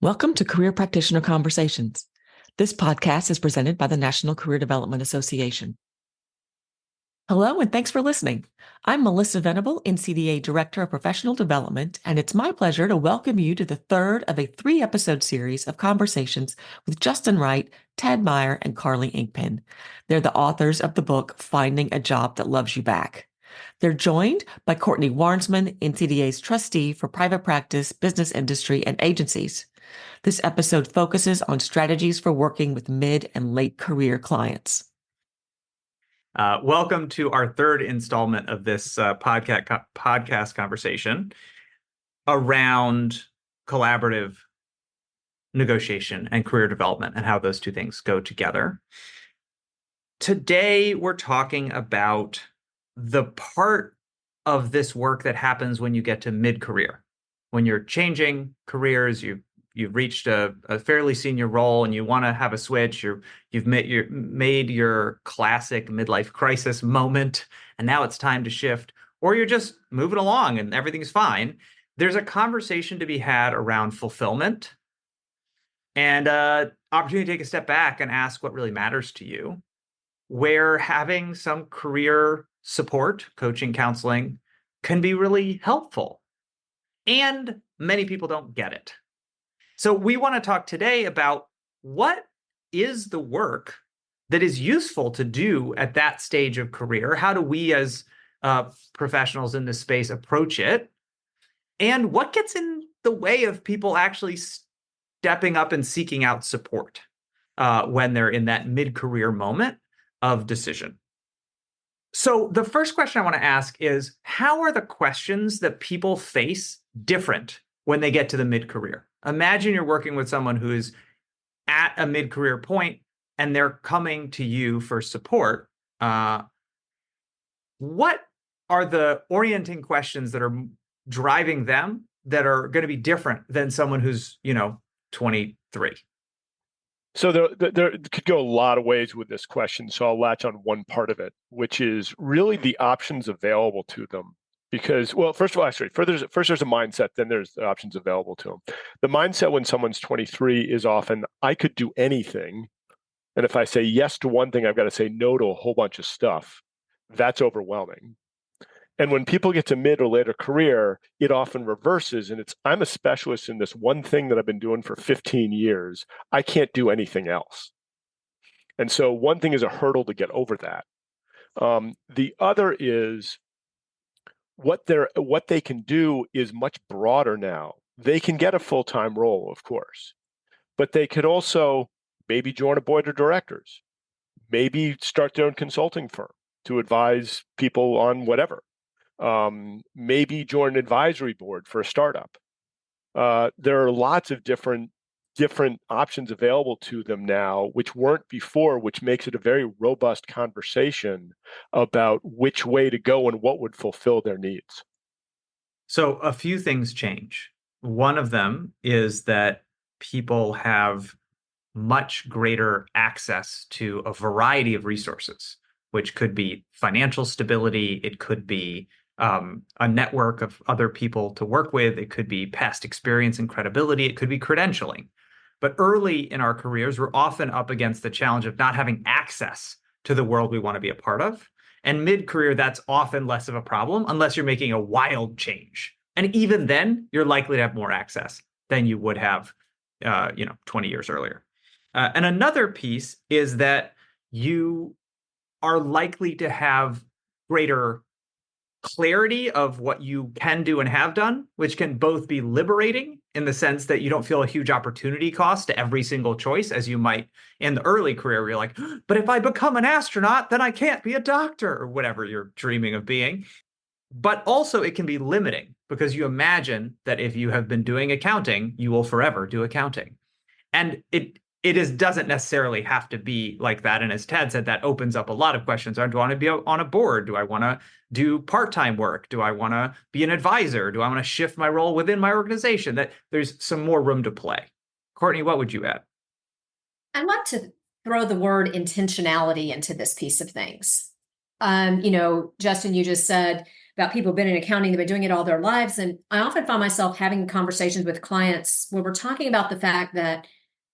Welcome to Career Practitioner Conversations. This podcast is presented by the National Career Development Association. Hello, and thanks for listening. I'm Melissa Venable, NCDA Director of Professional Development, and it's my pleasure to welcome you to the third of a 3-episode series of conversations with Justin Wright, Ted Meyer, and Carly Inkpen. They're the authors of the book, Finding a Job That Loves You Back. They're joined by Courtney Warnsman, NCDA's trustee for private practice, business industry, and agencies. This episode focuses on strategies for working with mid and late career clients. Welcome to our third installment of this podcast conversation around collaborative negotiation and career development and how those two things go together. Today, we're talking about the part of this work that happens when you get to mid-career. When you're changing careers, you've reached a fairly senior role and you want to have a switch. You've made your classic midlife crisis moment, and now it's time to shift, or you're just moving along and everything's fine. There's a conversation to be had around fulfillment and opportunity to take a step back and ask what really matters to you, where having some career support, coaching, counseling can be really helpful. And many people don't get it. So we want to talk today about what is the work that is useful to do at that stage of career? How do we as professionals in this space approach it? And what gets in the way of people actually stepping up and seeking out support when they're in that mid-career moment of decision? So the first question I want to ask is, how are the questions that people face different when they get to the mid-career? Imagine you're working with someone who is at a mid-career point and they're coming to you for support. What are the orienting questions that are driving them that are going to be different than someone who's, 23? So there could go a lot of ways with this question. So I'll latch on one part of it, which is really the options available to them. Because, well, first of all, first there's a mindset, then there's the options available to them. The mindset when someone's 23 is often, I could do anything. And if I say yes to one thing, I've got to say no to a whole bunch of stuff. That's overwhelming. And when people get to mid or later career, it often reverses. And it's, I'm a specialist in this one thing that I've been doing for 15 years. I can't do anything else. And so one thing is a hurdle to get over that. The other is, what they can do is much broader now. They can get a full-time role, of course, but they could also maybe join a board of directors, maybe start their own consulting firm to advise people on whatever, maybe join an advisory board for a startup. There are lots of different options available to them now, which weren't before, which makes it a very robust conversation about which way to go and what would fulfill their needs. So a few things change. One of them is that people have much greater access to a variety of resources, which could be financial stability. It could be a network of other people to work with. It could be past experience and credibility. It could be credentialing. But early in our careers, we're often up against the challenge of not having access to the world we want to be a part of. And mid-career, that's often less of a problem unless you're making a wild change. And even then, you're likely to have more access than you would have, 20 years earlier. And another piece is that you are likely to have greater clarity of what you can do and have done, which can both be liberating in the sense that you don't feel a huge opportunity cost to every single choice as you might in the early career where you're like, but if I become an astronaut, then I can't be a doctor or whatever you're dreaming of being. But also it can be limiting because you imagine that if you have been doing accounting, you will forever do accounting. And it doesn't necessarily have to be like that. And as Ted said, that opens up a lot of questions. Do I want to be on a board? Do I want to do part-time work? Do I want to be an advisor? Do I want to shift my role within my organization? That there's some more room to play. Courtney, what would you add? I want to throw the word intentionality into this piece of things. Justin, you just said about people who've been in accounting, they've been doing it all their lives. And I often find myself having conversations with clients where we're talking about the fact that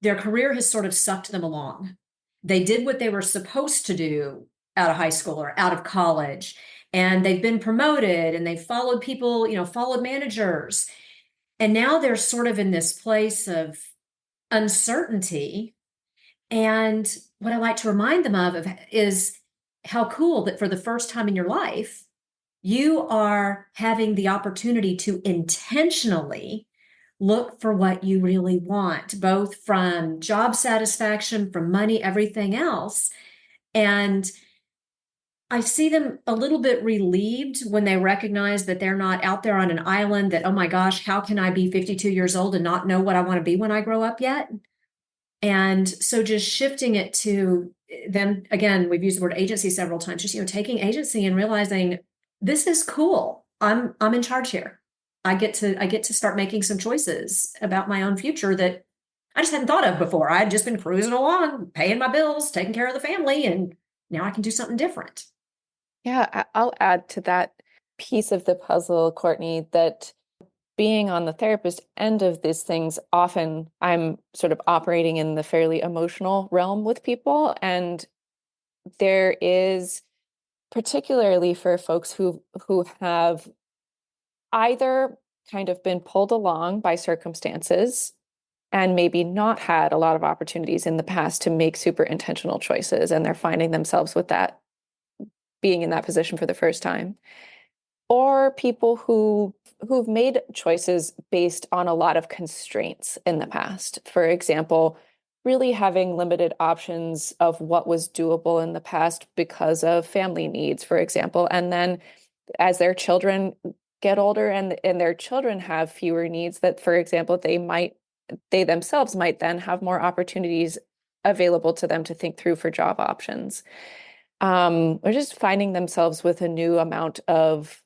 their career has sort of sucked them along. They did what they were supposed to do out of high school or out of college, and they've been promoted and they've followed people, followed managers. And now they're sort of in this place of uncertainty. And what I like to remind them of is how cool that for the first time in your life, you are having the opportunity to intentionally look for what you really want, both from job satisfaction, from money, everything else. And I see them a little bit relieved when they recognize that they're not out there on an island that, oh my gosh, how can I be 52 years old and not know what I want to be when I grow up yet? And so just shifting it to them, again, we've used the word agency several times, just, taking agency and realizing this is cool. I'm in charge here. I get to start making some choices about my own future that I just hadn't thought of before. I had just been cruising along, paying my bills, taking care of the family, and now I can do something different. Yeah, I'll add to that piece of the puzzle, Courtney, that being on the therapist end of these things, often I'm sort of operating in the fairly emotional realm with people. And there is, particularly for folks who have either kind of been pulled along by circumstances and maybe not had a lot of opportunities in the past to make super intentional choices, and they're finding themselves with that, being in that position for the first time, or people who've made choices based on a lot of constraints in the past. For example, really having limited options of what was doable in the past because of family needs, for example. And then as their children get older and their children have fewer needs, that, for example, they themselves might then have more opportunities available to them to think through for job options. Or just finding themselves with a new amount of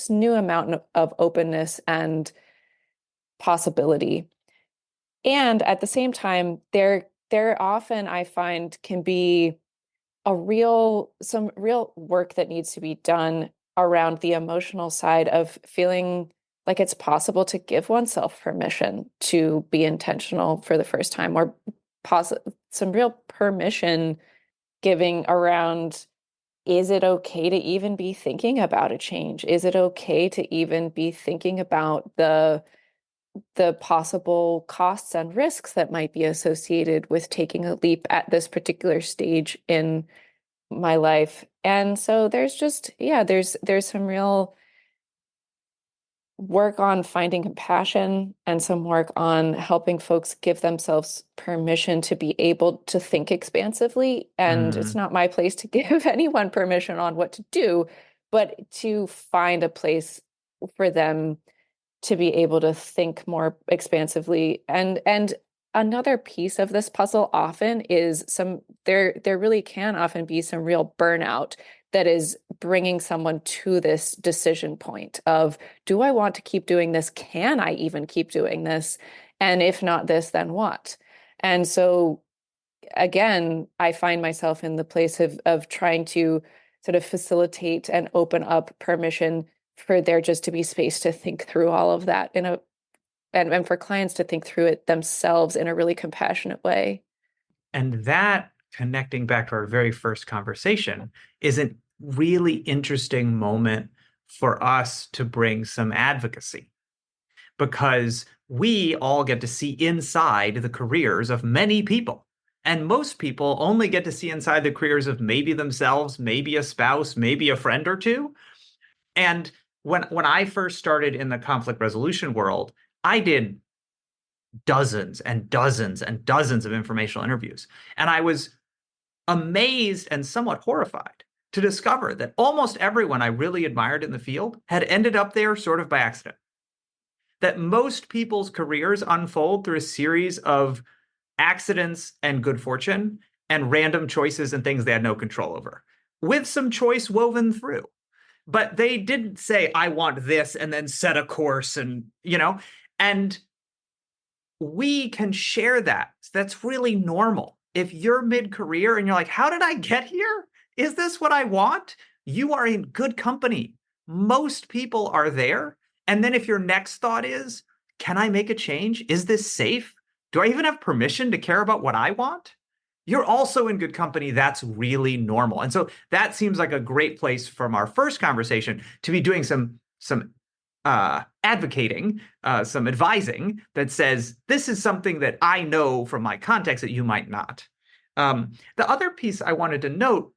new amount of openness and possibility. And at the same time, there often, I find, can be some real work that needs to be done around the emotional side of feeling like it's possible to give oneself permission to be intentional for the first time, or some real permission giving around, is it okay to even be thinking about a change? Is it okay to even be thinking about the possible costs and risks that might be associated with taking a leap at this particular stage in my life? And so there's just, there's some real work on finding compassion and some work on helping folks give themselves permission to be able to think expansively. And it's not my place to give anyone permission on what to do, but to find a place for them to be able to think more expansively. And another piece of this puzzle often is there really can often be some real burnout that is bringing someone to this decision point of, do I want to keep doing this? Can I even keep doing this? And if not this, then what? And so again, I find myself in the place of trying to sort of facilitate and open up permission for there just to be space to think through all of that and for clients to think through it themselves in a really compassionate way. And that, connecting back to our very first conversation, is a really interesting moment for us to bring some advocacy, because we all get to see inside the careers of many people. And most people only get to see inside the careers of maybe themselves, maybe a spouse, maybe a friend or two. And when I first started in the conflict resolution world, I did dozens and dozens and dozens of informational interviews. And I was amazed and somewhat horrified to discover that almost everyone I really admired in the field had ended up there sort of by accident. That most people's careers unfold through a series of accidents and good fortune and random choices and things they had no control over, with some choice woven through. But they didn't say, I want this, and then set a course and we can share that. That's really normal. If you're mid-career and you're like, how did I get here? Is this what I want? you are in good company. Most people are there. And then if your next thought is, can I make a change? Is this safe? Do I even have permission to care about what I want? You're also in good company. That's really normal. And so that seems like a great place from our first conversation to be doing some advocating, some advising that says, this is something that I know from my context that you might not. The other piece I wanted to note,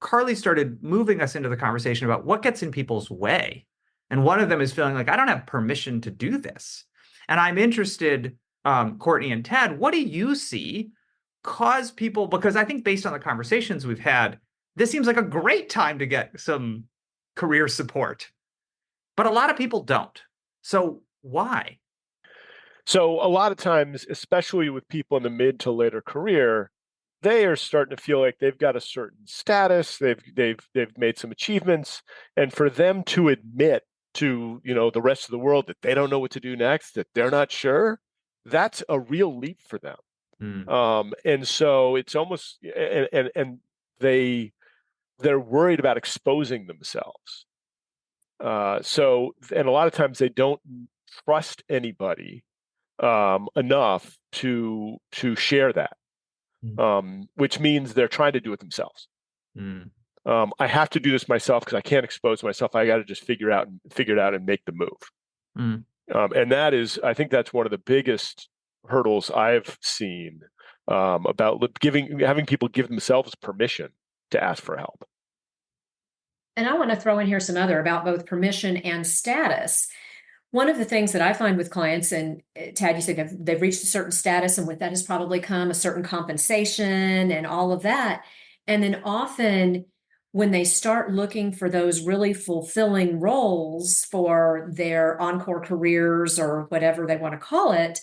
Carly started moving us into the conversation about what gets in people's way. And one of them is feeling like, I don't have permission to do this. And I'm interested, Courtney and Tad, what do you see cause people, because I think based on the conversations we've had, this seems like a great time to get some career support. But a lot of people don't. So why? So a lot of times, especially with people in the mid to later career, they are starting to feel like they've got a certain status, they've made some achievements, and for them to admit to the rest of the world that they don't know what to do next, that they're not sure, that's a real leap for them. And so it's almost and they're worried about exposing themselves. So and a lot of times they don't trust anybody enough to share that. Which means they're trying to do it themselves. I have to do this myself because I can't expose myself. I got to just figure it out and make the move. And that is, I think that's one of the biggest hurdles I've seen about having people give themselves permission to ask for help. And I want to throw in here some other about both permission and status. One of the things that I find with clients, and Tad, you said they've reached a certain status, and with that has probably come a certain compensation and all of that. And then often when they start looking for those really fulfilling roles for their encore careers or whatever they want to call it,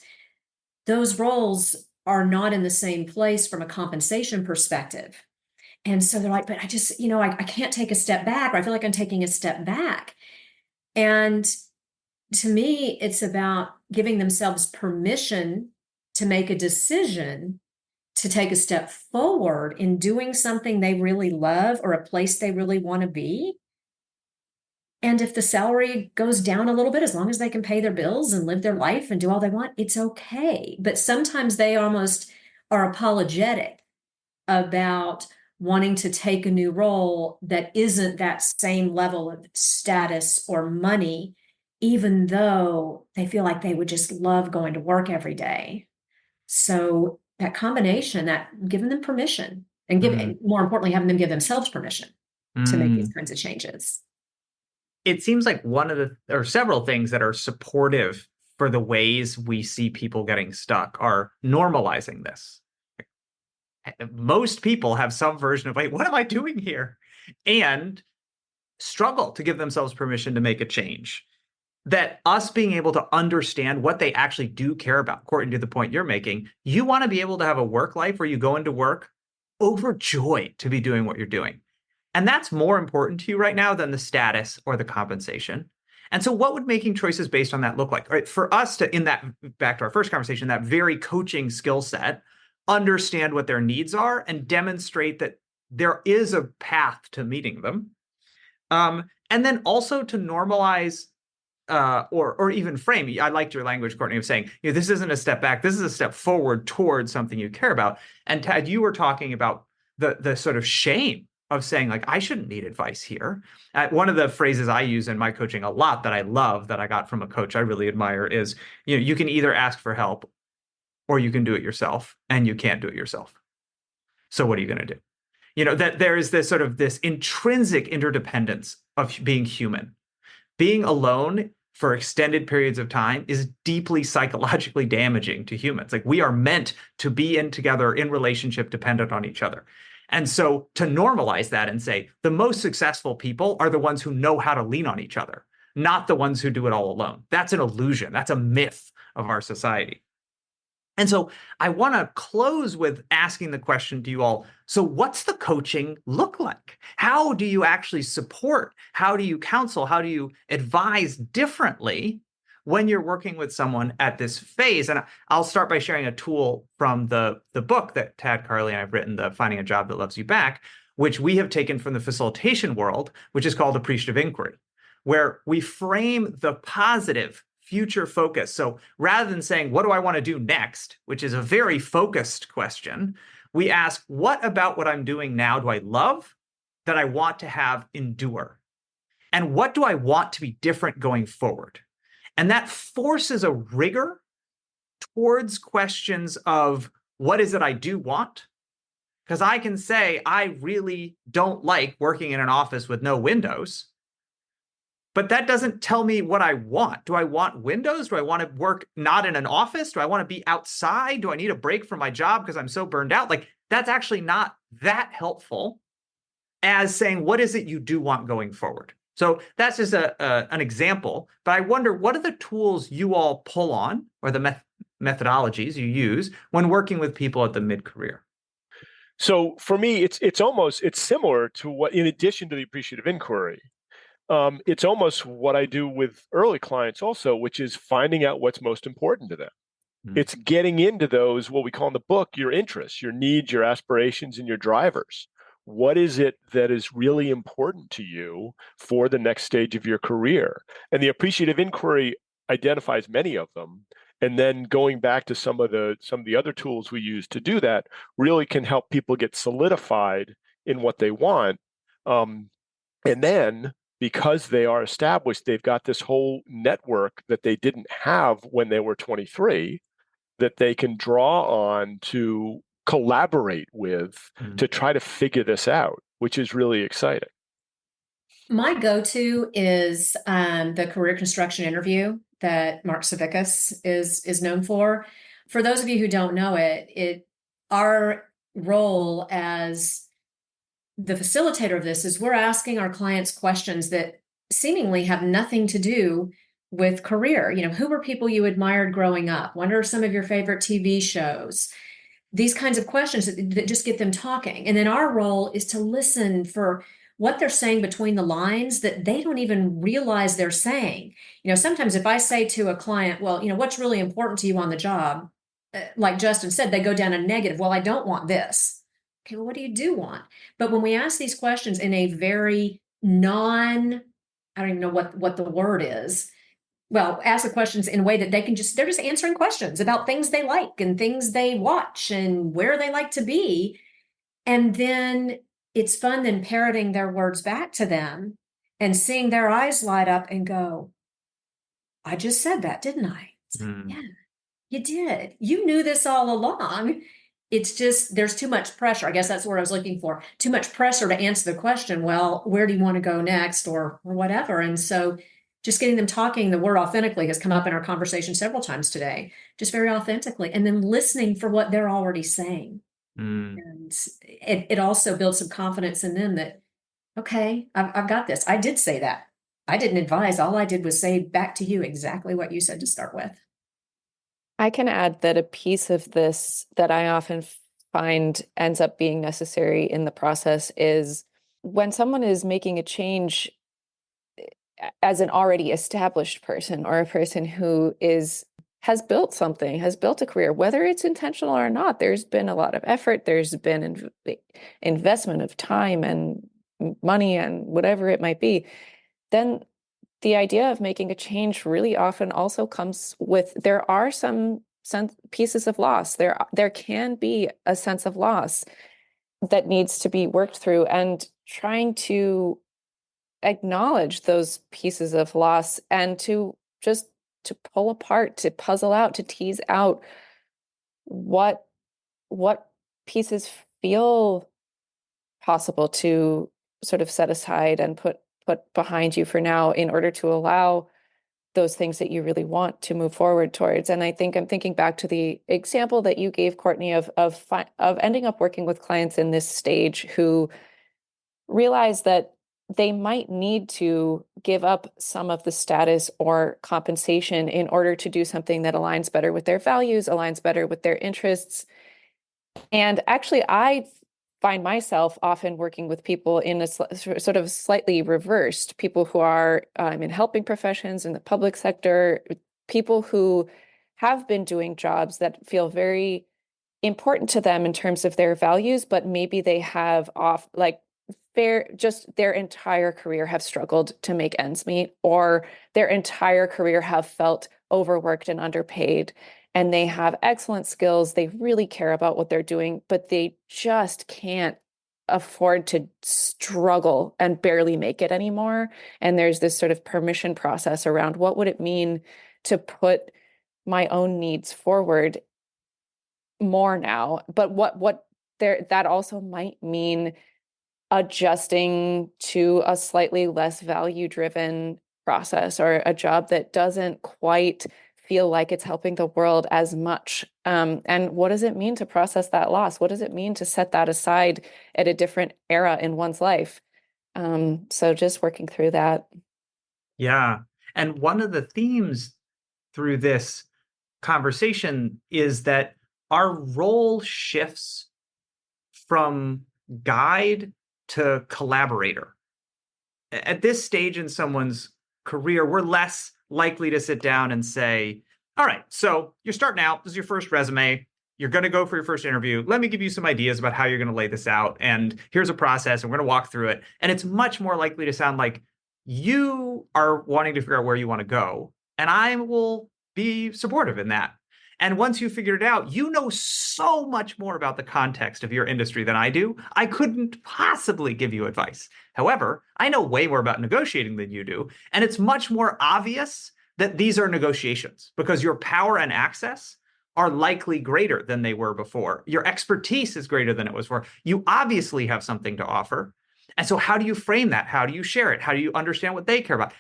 those roles are not in the same place from a compensation perspective. And so they're like, but I just, I can't take a step back, or I feel like I'm taking a step back. And to me, it's about giving themselves permission to make a decision to take a step forward in doing something they really love or a place they really want to be. And if the salary goes down a little bit, as long as they can pay their bills and live their life and do all they want, it's okay. But sometimes they almost are apologetic about wanting to take a new role that isn't that same level of status or money, even though they feel like they would just love going to work every day. So that combination, that giving them permission and more importantly, having them give themselves permission to make these kinds of changes. It seems like or several things that are supportive for the ways we see people getting stuck are normalizing this. Most people have some version of, wait, what am I doing here? And struggle to give themselves permission to make a change. That us being able to understand what they actually do care about, according to the point you're making, you want to be able to have a work life where you go into work overjoyed to be doing what you're doing. And that's more important to you right now than the status or the compensation. And so what would making choices based on that look like? All right, for us to, back to our first conversation, that very coaching skill set, understand what their needs are and demonstrate that there is a path to meeting them. And then also to normalize or even frame. I liked your language, Courtney, of saying, this isn't a step back, this is a step forward towards something you care about. And Tad, you were talking about the sort of shame of saying, like, I shouldn't need advice here. One of the phrases I use in my coaching a lot that I love, that I got from a coach I really admire, is, you can either ask for help or you can do it yourself, and you can't do it yourself. So what are you going to do? That there is this sort of this intrinsic interdependence of being human. Being alone for extended periods of time is deeply psychologically damaging to humans. Like, we are meant to be together in relationship, dependent on each other. And so to normalize that and say the most successful people are the ones who know how to lean on each other, not the ones who do it all alone. That's an illusion. That's a myth of our society. And so I want to close with asking the question to you all, so what's the coaching look like? How do you actually support? How do you counsel? How do you advise differently when you're working with someone at this phase? And I'll start by sharing a tool from the book that Tad, Carly, and I've written, the Finding a Job That Loves You Back, which we have taken from the facilitation world, which is called appreciative inquiry, where we frame the positive future focus. So rather than saying, what do I want to do next, which is a very focused question, we ask, what about what I'm doing now do I love that I want to have endure? And what do I want to be different going forward? And that forces a rigor towards questions of what is it I do want? Because I can say, I really don't like working in an office with no windows, but that doesn't tell me what I want. Do I want windows? Do I want to work not in an office? Do I want to be outside? Do I need a break from my job because I'm so burned out? Like, that's actually not that helpful as saying, what is it you do want going forward? So that's just an example. But I wonder, what are the tools you all pull on, or the methodologies you use when working with people at the mid-career? So for me, it's similar to what, in addition to the appreciative inquiry, it's almost what I do with early clients also, which is finding out what's most important to them. It's getting into those, what we call in the book, your interests, your needs, your aspirations, and your drivers. What is it that is really important to you for the next stage of your career? And the appreciative inquiry identifies many of them. And then going back to some of the other tools we use to do that really can help people get solidified in what they want. And then, because they are established, they've got this whole network that they didn't have when they were 23 that they can draw on to collaborate with to try to figure this out, which is really exciting. My go-to is the career construction interview that Mark Savickas is known for. For those of you who don't know it, our role as the facilitator of this is we're asking our clients questions that seemingly have nothing to do with career. You know, who were people you admired growing up? What are some of your favorite TV shows? These kinds of questions that just get them talking. And then our role is to listen for what they're saying between the lines that they don't even realize they're saying. You know, sometimes if I say to a client, well, you know, what's really important to you on the job? Like Justin said, they go down a negative. Well, I don't want this. Okay, well, what do want? But when we ask these questions in a very I don't even know what the word is. Well, ask the questions in a way that they're just answering questions about things they like and things they watch and where they like to be. And then it's fun then parroting their words back to them and seeing their eyes light up and go, I just said that, didn't I? Yeah, you did. You knew this all along. It's just, there's too much pressure. I guess that's what I was looking for. Too much pressure to answer the question. Well, where do you want to go next or whatever? And so just getting them talking, the word authentically has come up in our conversation several times today, just very authentically, and then listening for what they're already saying. And it also builds some confidence in them that, okay, I've got this. I did say that. I didn't advise. All I did was say back to you exactly what you said to start with. I can add that a piece of this that I often find ends up being necessary in the process is when someone is making a change as an already established person or a person who has built something, has built a career, whether it's intentional or not, there's been a lot of effort, there's been investment of time and money and whatever it might be, then the idea of making a change really often also comes with, there are some pieces of loss. There can be a sense of loss that needs to be worked through, and trying to acknowledge those pieces of loss and to pull apart, to puzzle out, to tease out what pieces feel possible to sort of set aside and put behind you for now in order to allow those things that you really want to move forward towards. And I think I'm thinking back to the example that you gave, Courtney, of ending up working with clients in this stage who realize that they might need to give up some of the status or compensation in order to do something that aligns better with their values, aligns better with their interests. And actually, I find myself often working with people in a sort of slightly reversed, people who are in helping professions, in the public sector, people who have been doing jobs that feel very important to them in terms of their values, but maybe they have just their entire career have struggled to make ends meet, or their entire career have felt overworked and underpaid, and they have excellent skills. They really care about what they're doing, but they just can't afford to struggle and barely make it anymore. And there's this sort of permission process around what would it mean to put my own needs forward more now, but what there that also might mean adjusting to a slightly less value-driven process, or a job that doesn't quite feel like it's helping the world as much. And what does it mean to process that loss? What does it mean to set that aside at a different era in one's life? So just working through that. Yeah. And one of the themes through this conversation is that our role shifts from guide to collaborator. At this stage in someone's career, we're less likely to sit down and say, all right, so you're starting out, this is your first resume, you're going to go for your first interview. Let me give you some ideas about how you're going to lay this out. And here's a process, and we're going to walk through it. And it's much more likely to sound like you are wanting to figure out where you want to go, and I will be supportive in that. And once you figured it out, you know so much more about the context of your industry than I do. I couldn't possibly give you advice. However, I know way more about negotiating than you do. And it's much more obvious that these are negotiations because your power and access are likely greater than they were before. Your expertise is greater than it was before. You obviously have something to offer. And so how do you frame that? How do you share it? How do you understand what they care about?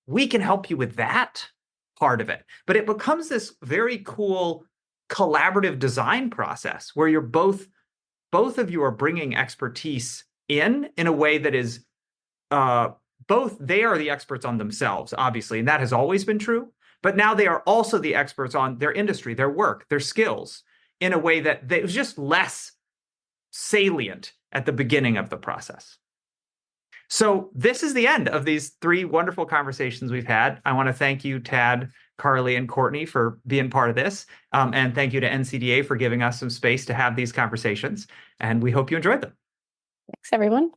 We can help you with that part of it. But it becomes this very cool collaborative design process where you're both of you are bringing expertise in a way that is both they are the experts on themselves, obviously, and that has always been true. But now they are also the experts on their industry, their work, their skills in a way that it was just less salient at the beginning of the process. So this is the end of these 3 wonderful conversations we've had. I want to thank you, Tad, Carly, and Courtney for being part of this. And thank you to NCDA for giving us some space to have these conversations. And we hope you enjoyed them. Thanks, everyone.